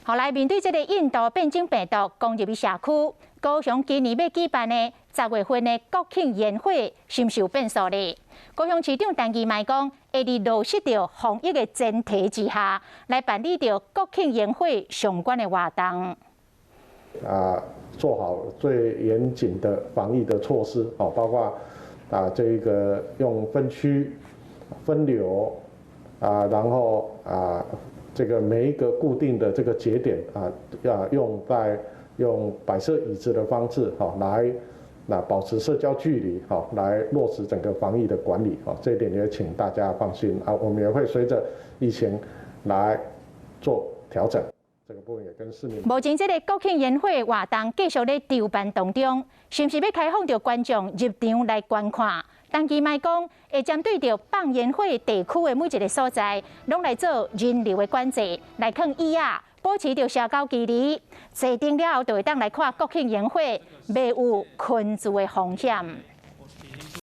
后来面对这个印度变种病毒攻入去社区，高雄今年要举办的10月份的国庆宴会，深受变数呢。高雄市长陈其迈讲，会伫落实着防疫的前提之下，来办理着国庆宴会相关的活动。做好最严谨的防疫的措施，包括这个用分区、分流然后这个每一个固定的这个节点要用摆设椅子的方式来保持社交距离来落实整个防疫的管理这一点也请大家放心我们也会随着疫情来做调整。这个部分也跟市民。目前这个国庆宴会活动继续在筹办当中，是不是要开放着观众入场来观看？陈其迈讲，会针对着办宴会地区的每一个所在，拢来做人流的管制，来放椅保持着社交距离。坐定了后，就会当来看国庆宴会，袂有群聚的风险。